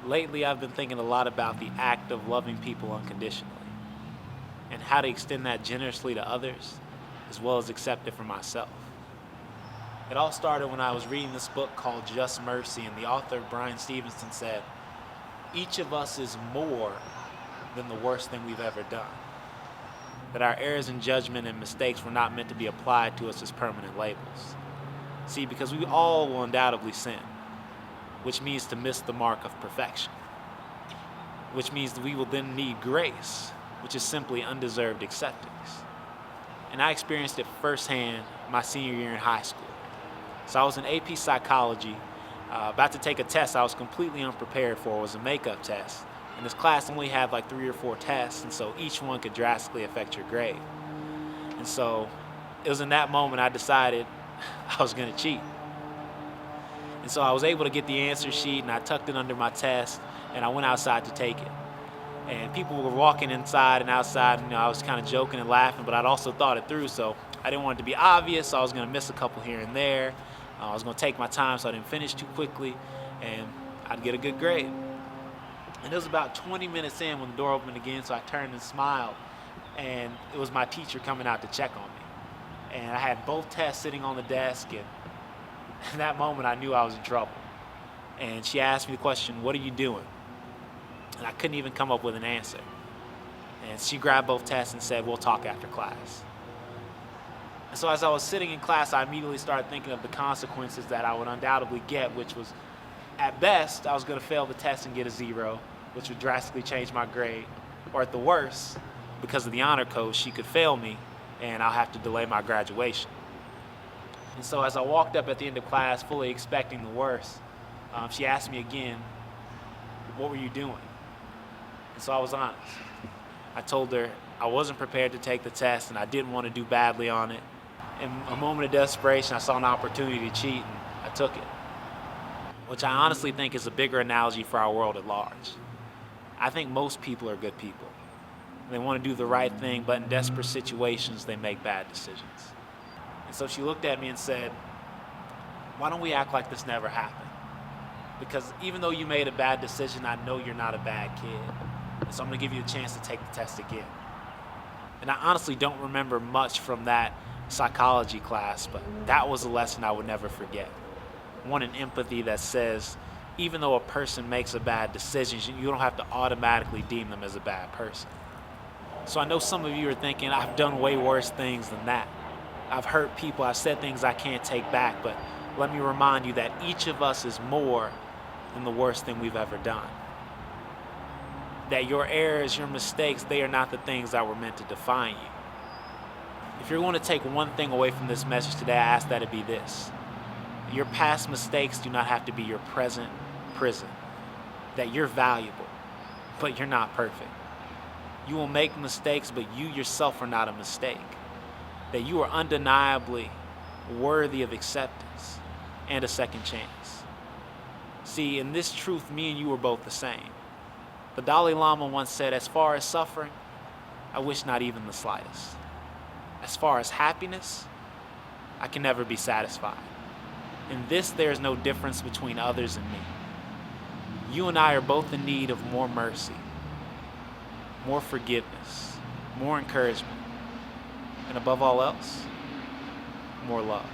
Lately, I've been thinking a lot about the act of loving people unconditionally and how to extend that generously to others as well as accept it for myself. It all started when I was reading this book called Just Mercy, and the author, Brian Stevenson, said, each of us is more than the worst thing we've ever done. That our errors and judgment and mistakes were not meant to be applied to us as permanent labels. See, because we all will undoubtedly sin, which means to miss the mark of perfection, which means that we will then need grace, which is simply undeserved acceptance. And I experienced it firsthand my senior year in high school. So I was in AP Psychology, about to take a test I was completely unprepared for. It was a makeup test. And this class only had like 3 or 4 tests, and so each one could drastically affect your grade. And so it was in that moment I decided I was gonna cheat. And so I was able to get the answer sheet, and I tucked it under my test, and I went outside to take it. And people were walking inside and outside, and I was kind of joking and laughing, but I'd also thought it through, so I didn't want it to be obvious, so I was gonna miss a couple here and there. I was gonna take my time so I didn't finish too quickly, and I'd get a good grade. And it was about 20 minutes in when the door opened again, so I turned and smiled, and it was my teacher coming out to check on me. And I had both tests sitting on the desk, and in that moment I knew I was in trouble. And she asked me the question, "What are you doing?" And I couldn't even come up with an answer. And she grabbed both tests and said, "We'll talk after class." And so as I was sitting in class, I immediately started thinking of the consequences that I would undoubtedly get, which was, at best, I was gonna fail the test and get a 0, which would drastically change my grade. Or at the worst, because of the honor code, she could fail me and I'll have to delay my graduation. And so as I walked up at the end of class, fully expecting the worst, she asked me again, "What were you doing?" And so I was honest. I told her I wasn't prepared to take the test and I didn't want to do badly on it. In a moment of desperation, I saw an opportunity to cheat and I took it, which I honestly think is a bigger analogy for our world at large. I think most people are good people. They want to do the right thing, but in desperate situations, they make bad decisions. And so she looked at me and said, "Why don't we act like this never happened? Because even though you made a bad decision, I know you're not a bad kid. And so I'm gonna give you a chance to take the test again." And I honestly don't remember much from that psychology class, but that was a lesson I would never forget. One in empathy that says, even though a person makes a bad decision, you don't have to automatically deem them as a bad person. So I know some of you are thinking, I've done way worse things than that. I've hurt people, I've said things I can't take back, but let me remind you that each of us is more than the worst thing we've ever done. That your errors, your mistakes, they are not the things that were meant to define you. If you're going to take one thing away from this message today, I ask that it be this. Your past mistakes do not have to be your present prison. That you're valuable, but you're not perfect. You will make mistakes, but you yourself are not a mistake. That you are undeniably worthy of acceptance and a second chance. See, in this truth, me and you are both the same. The Dalai Lama once said, as far as suffering, I wish not even the slightest. As far as happiness, I can never be satisfied. In this, there is no difference between others and me. You and I are both in need of more mercy, more forgiveness, more encouragement, and above all else, more love.